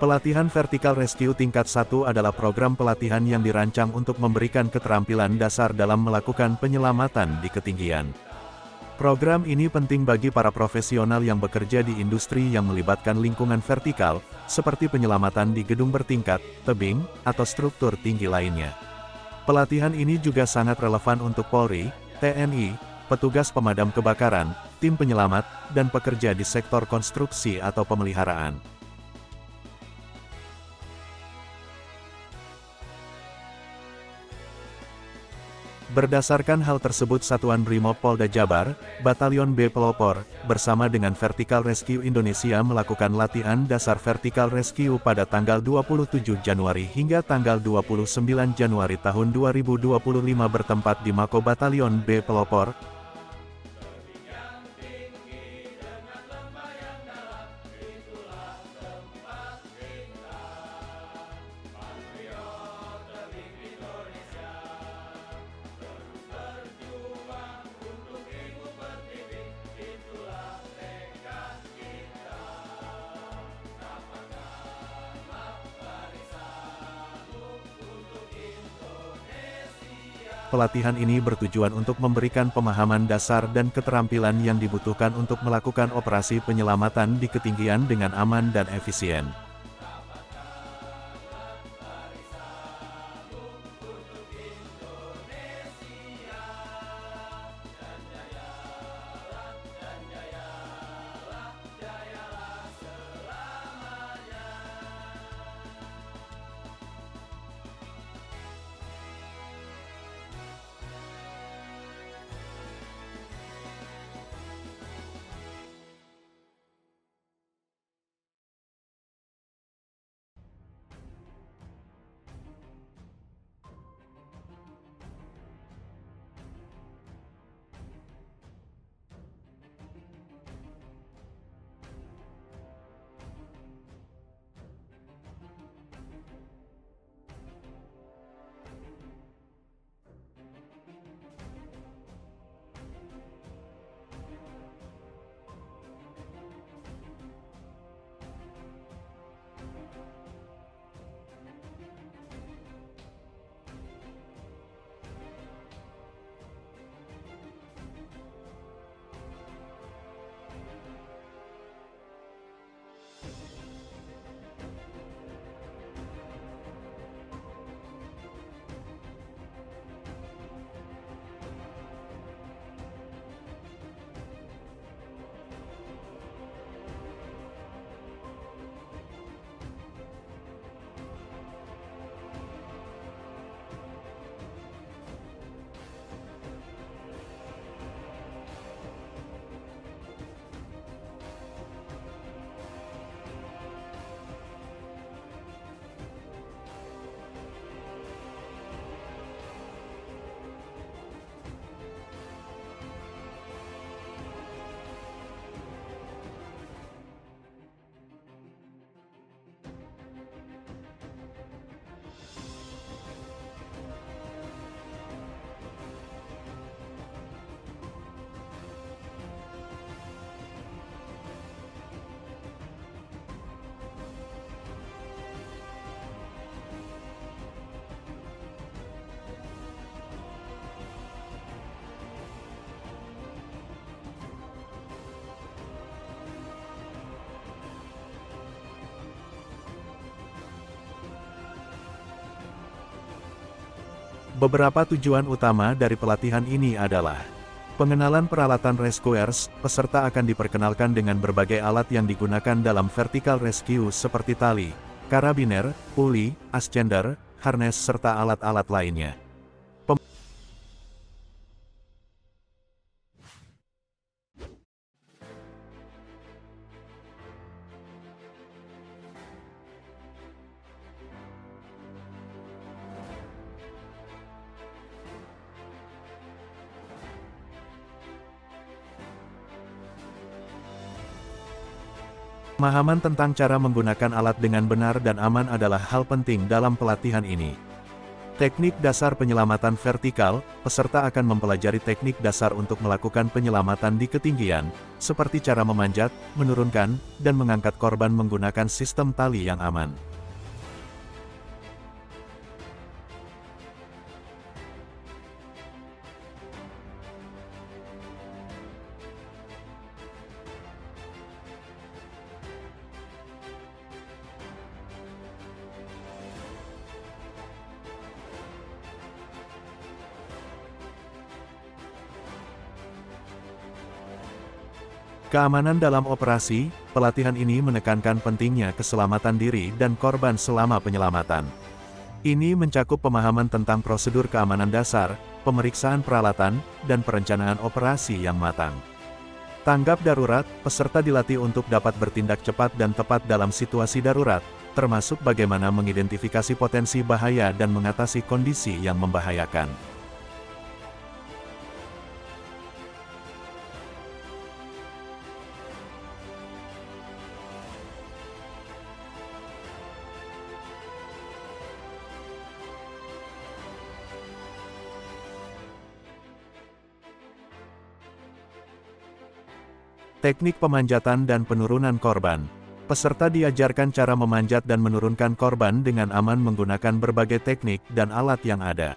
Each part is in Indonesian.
Pelatihan Vertical Rescue tingkat 1 adalah program pelatihan yang dirancang untuk memberikan keterampilan dasar dalam melakukan penyelamatan di ketinggian. Program ini penting bagi para profesional yang bekerja di industri yang melibatkan lingkungan vertikal, seperti penyelamatan di gedung bertingkat, tebing, atau struktur tinggi lainnya. Pelatihan ini juga sangat relevan untuk Polri, TNI, petugas pemadam kebakaran, tim penyelamat, dan pekerja di sektor konstruksi atau pemeliharaan. Berdasarkan hal tersebut Satuan Brimob Polda Jabar, Batalion B Pelopor, bersama dengan Vertical Rescue Indonesia melakukan latihan dasar Vertical Rescue pada tanggal 27 Januari hingga tanggal 29 Januari tahun 2025 bertempat di Mako Batalion B Pelopor. Pelatihan ini bertujuan untuk memberikan pemahaman dasar dan keterampilan yang dibutuhkan untuk melakukan operasi penyelamatan di ketinggian dengan aman dan efisien. Beberapa tujuan utama dari pelatihan ini adalah pengenalan peralatan rescuers. Peserta akan diperkenalkan dengan berbagai alat yang digunakan dalam vertical rescue seperti tali, karabiner, puli, ascender, harness serta alat-alat lainnya. Pemahaman tentang cara menggunakan alat dengan benar dan aman adalah hal penting dalam pelatihan ini. Teknik dasar penyelamatan vertikal, peserta akan mempelajari teknik dasar untuk melakukan penyelamatan di ketinggian, seperti cara memanjat, menurunkan, dan mengangkat korban menggunakan sistem tali yang aman. Keamanan dalam operasi, pelatihan ini menekankan pentingnya keselamatan diri dan korban selama penyelamatan. Ini mencakup pemahaman tentang prosedur keamanan dasar, pemeriksaan peralatan, dan perencanaan operasi yang matang. Tanggap darurat, peserta dilatih untuk dapat bertindak cepat dan tepat dalam situasi darurat, termasuk bagaimana mengidentifikasi potensi bahaya dan mengatasi kondisi yang membahayakan. Teknik pemanjatan dan penurunan korban. Peserta diajarkan cara memanjat dan menurunkan korban dengan aman menggunakan berbagai teknik dan alat yang ada.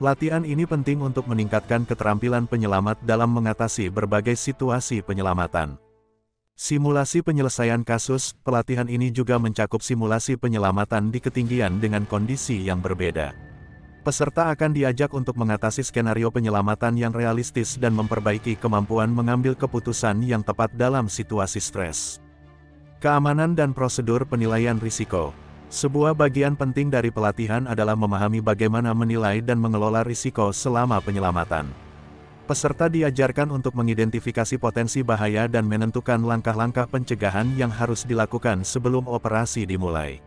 Latihan ini penting untuk meningkatkan keterampilan penyelamat dalam mengatasi berbagai situasi penyelamatan. Simulasi penyelesaian kasus, pelatihan ini juga mencakup simulasi penyelamatan di ketinggian dengan kondisi yang berbeda. Peserta akan diajak untuk mengatasi skenario penyelamatan yang realistis dan memperbaiki kemampuan mengambil keputusan yang tepat dalam situasi stres. Keamanan dan prosedur penilaian risiko. Sebuah bagian penting dari pelatihan adalah memahami bagaimana menilai dan mengelola risiko selama penyelamatan. Peserta diajarkan untuk mengidentifikasi potensi bahaya dan menentukan langkah-langkah pencegahan yang harus dilakukan sebelum operasi dimulai.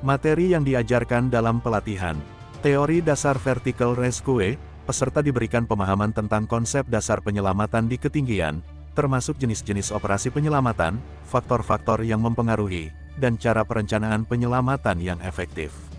Materi yang diajarkan dalam pelatihan. Teori dasar vertical rescue, peserta diberikan pemahaman tentang konsep dasar penyelamatan di ketinggian, termasuk jenis-jenis operasi penyelamatan, faktor-faktor yang mempengaruhi, dan cara perencanaan penyelamatan yang efektif.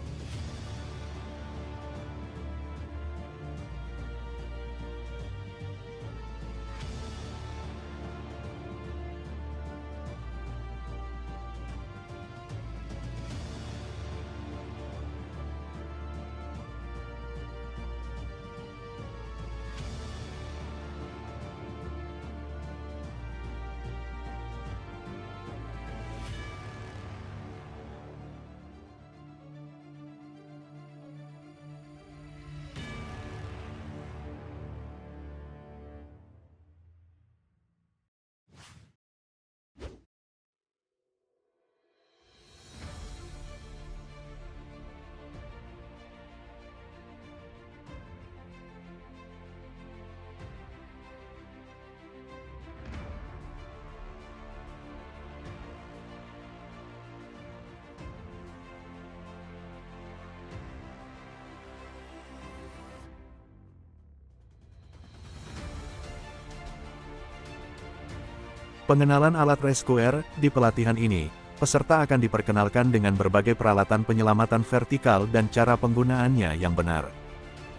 Pengenalan alat rescuer. Di pelatihan ini, peserta akan diperkenalkan dengan berbagai peralatan penyelamatan vertikal dan cara penggunaannya yang benar.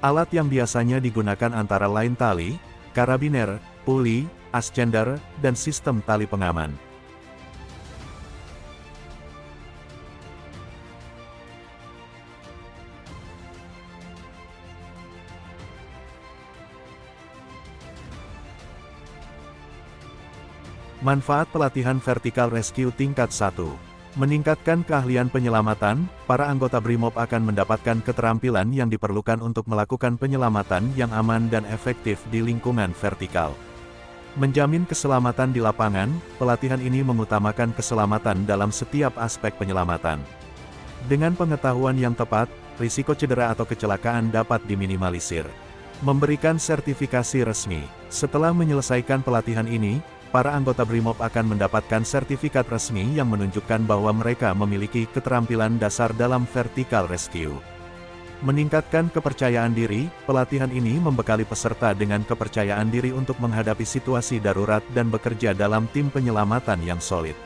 Alat yang biasanya digunakan antara lain tali, karabiner, puli, ascender, dan sistem tali pengaman. Manfaat pelatihan Vertical Rescue tingkat 1. Meningkatkan keahlian penyelamatan, para anggota BRIMOB akan mendapatkan keterampilan yang diperlukan untuk melakukan penyelamatan yang aman dan efektif di lingkungan vertikal. Menjamin keselamatan di lapangan, pelatihan ini mengutamakan keselamatan dalam setiap aspek penyelamatan. Dengan pengetahuan yang tepat, risiko cedera atau kecelakaan dapat diminimalisir. Memberikan sertifikasi resmi. Setelah menyelesaikan pelatihan ini, para anggota BRIMOB akan mendapatkan sertifikat resmi yang menunjukkan bahwa mereka memiliki keterampilan dasar dalam vertical rescue. Meningkatkan kepercayaan diri, pelatihan ini membekali peserta dengan kepercayaan diri untuk menghadapi situasi darurat dan bekerja dalam tim penyelamatan yang solid.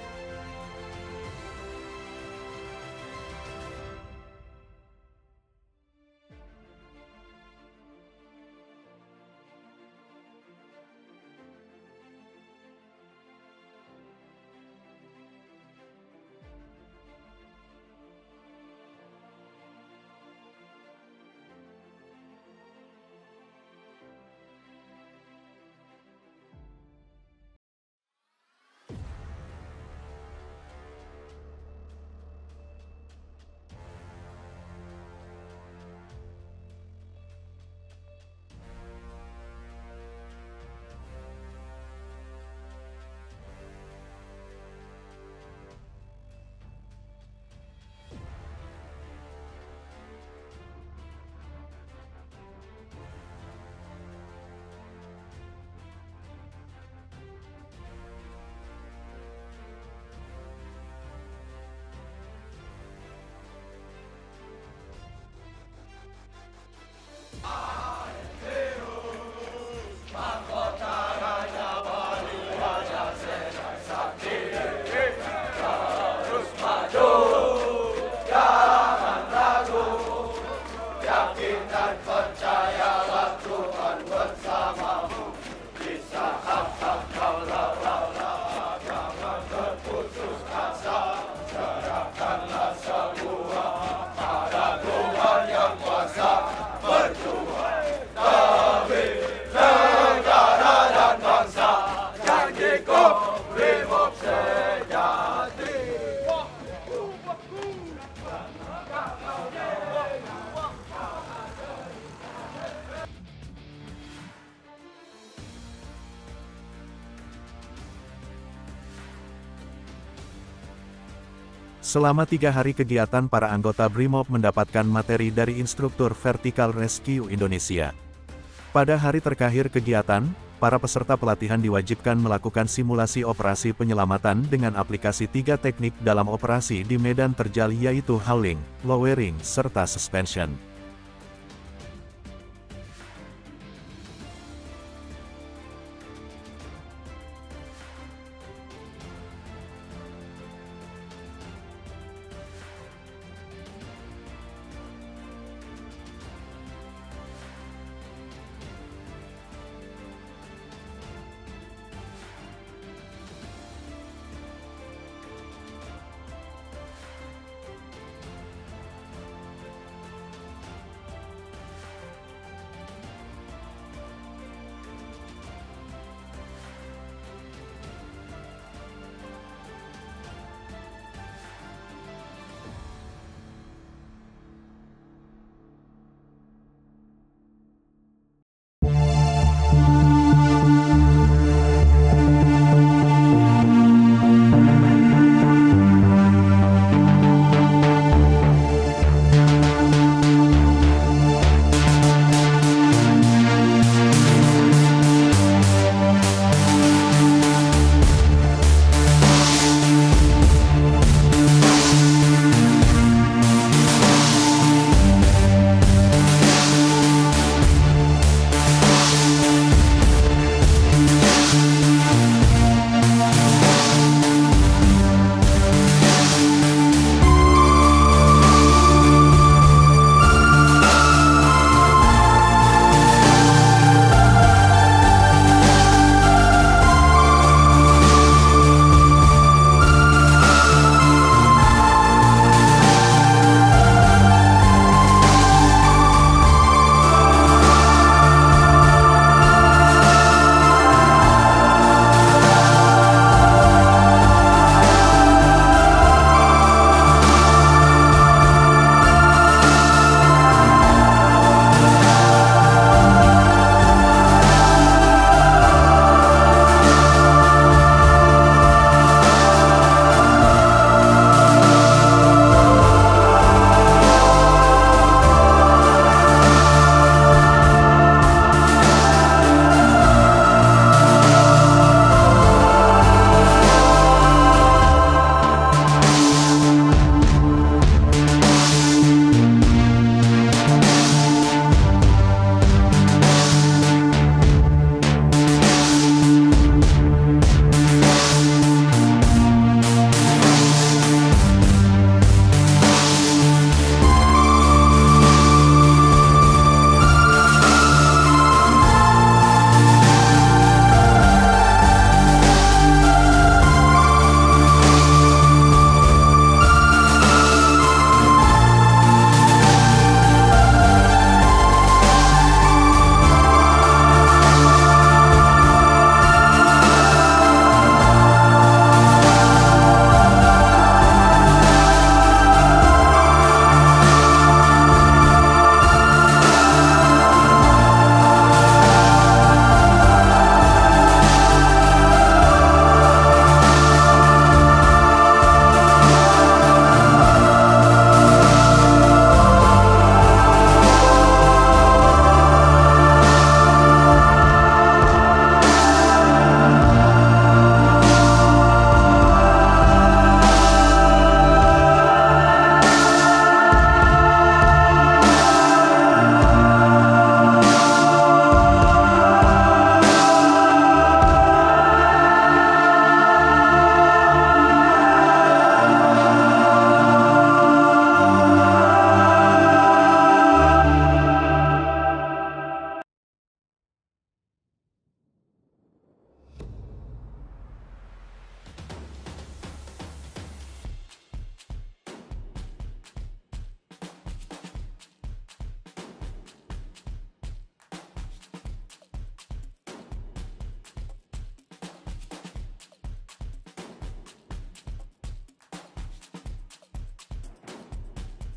Selama 3 hari kegiatan, para anggota BRIMOB mendapatkan materi dari instruktur Vertical Rescue Indonesia. Pada hari terakhir kegiatan, para peserta pelatihan diwajibkan melakukan simulasi operasi penyelamatan dengan aplikasi 3 teknik dalam operasi di medan terjal, yaitu hauling, lowering, serta suspension.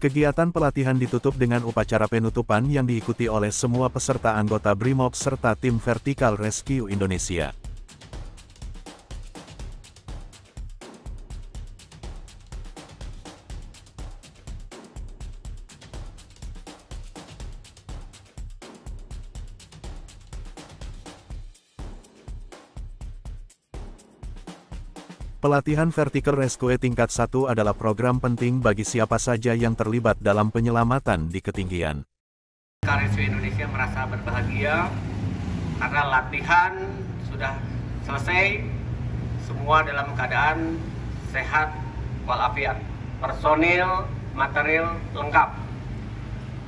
Kegiatan pelatihan ditutup dengan upacara penutupan yang diikuti oleh semua peserta anggota BRIMOB serta tim Vertical Rescue Indonesia. Pelatihan Vertical Rescue tingkat 1 adalah program penting bagi siapa saja yang terlibat dalam penyelamatan di ketinggian. Rescue Indonesia merasa berbahagia karena latihan sudah selesai, semua dalam keadaan sehat walafiat, personil, material lengkap.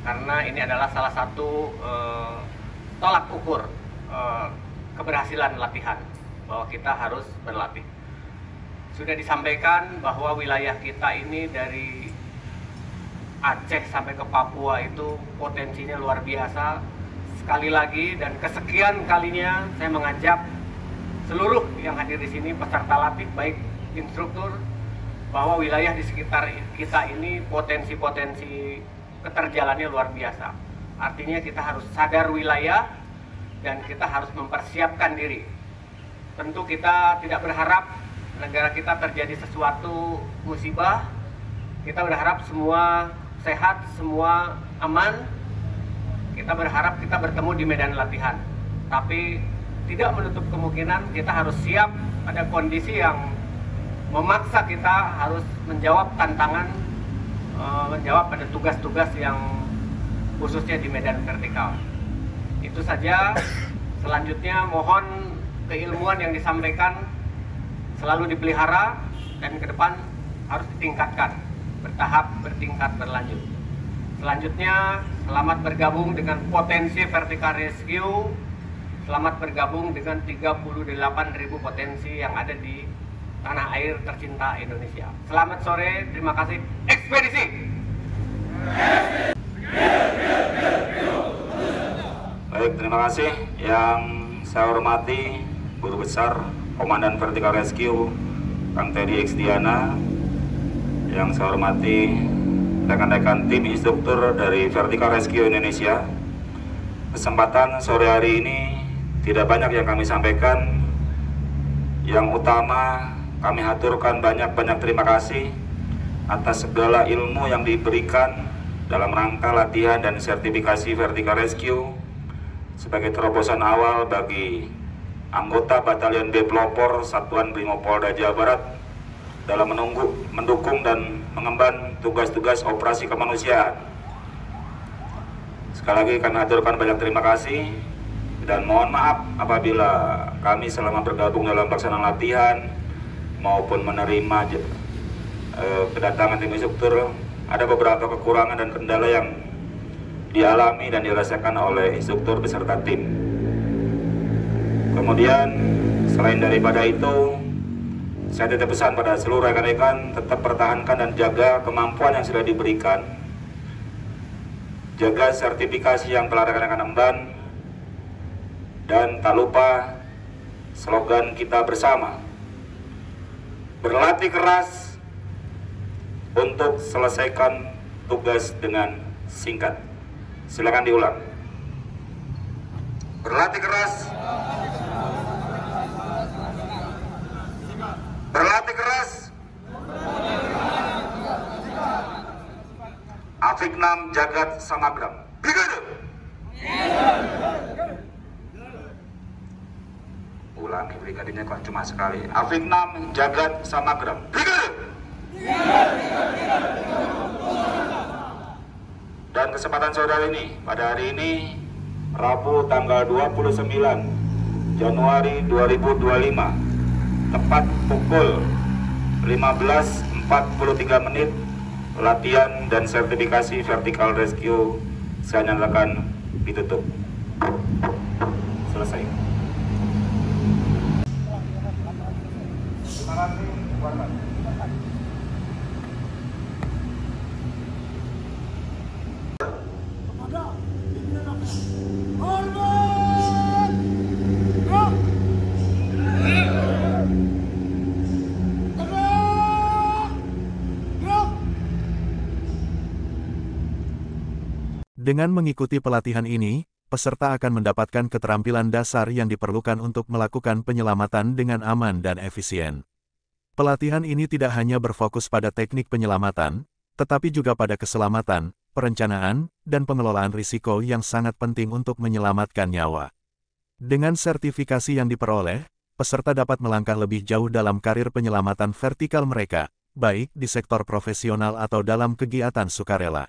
Karena ini adalah salah satu tolak ukur keberhasilan latihan, bahwa kita harus berlatih. Sudah disampaikan bahwa wilayah kita ini dari Aceh sampai ke Papua itu potensinya luar biasa. Sekali lagi dan kesekian kalinya saya mengajak seluruh yang hadir di sini peserta latih, baik instruktur, bahwa wilayah di sekitar kita ini potensi-potensi keterjalannya luar biasa. Artinya kita harus sadar wilayah dan kita harus mempersiapkan diri. Tentu kita tidak berharap negara kita terjadi sesuatu musibah. Kita berharap semua sehat, semua aman. Kita berharap kita bertemu di medan latihan. Tapi tidak menutup kemungkinan kita harus siap pada kondisi yang memaksa kita harus menjawab tantangan, menjawab pada tugas-tugas yang khususnya di medan vertikal. Itu saja. Selanjutnya mohon keilmuan yang disampaikan selalu dipelihara dan ke depan harus ditingkatkan, bertahap, bertingkat, berlanjut. Selanjutnya, selamat bergabung dengan potensi Vertical Rescue, selamat bergabung dengan 38.000 potensi yang ada di tanah air tercinta Indonesia. Selamat sore, terima kasih. Ekspedisi! Baik, terima kasih. Yang saya hormati Guru Besar Komandan Vertical Rescue Kang Teddy X Diana, yang saya hormati rekan-rekan tim instruktur dari Vertical Rescue Indonesia. Kesempatan sore hari ini tidak banyak yang kami sampaikan. Yang utama kami haturkan banyak-banyak terima kasih atas segala ilmu yang diberikan dalam rangka latihan dan sertifikasi Vertical Rescue sebagai terobosan awal bagi anggota Batalion B Pelopor Satuan BRIMOB Polda Jawa Barat dalam mendukung dan mengemban tugas-tugas operasi kemanusiaan. Sekali lagi kami haturkan banyak terima kasih dan mohon maaf apabila kami selama bergabung dalam pelaksanaan latihan maupun menerima kedatangan tim instruktur ada beberapa kekurangan dan kendala yang dialami dan dirasakan oleh instruktur beserta tim. Kemudian selain daripada itu, saya titip pesan pada seluruh rekan-rekan tetap pertahankan dan jaga kemampuan yang sudah diberikan. Jaga sertifikasi yang telah rekan-rekan emban. Dan tak lupa slogan kita bersama. Berlatih keras untuk selesaikan tugas dengan singkat. Silakan diulang. Berlatih keras. Berlatih keras. Afiknam Jagat Samagram. Brigade. Ulangi brigadenya kok cuma sekali. Afiknam Jagat Samagram. Brigade. Dan kesempatan saudara ini pada hari ini Rabu tanggal 29 Januari 2025 tepat pukul 15.43 latihan dan sertifikasi Vertical Rescue saya nyatakan ditutup. Selesai. Terima kasih. Dengan mengikuti pelatihan ini, peserta akan mendapatkan keterampilan dasar yang diperlukan untuk melakukan penyelamatan dengan aman dan efisien. Pelatihan ini tidak hanya berfokus pada teknik penyelamatan, tetapi juga pada keselamatan, perencanaan, dan pengelolaan risiko yang sangat penting untuk menyelamatkan nyawa. Dengan sertifikasi yang diperoleh, peserta dapat melangkah lebih jauh dalam karir penyelamatan vertikal mereka, baik di sektor profesional atau dalam kegiatan sukarela.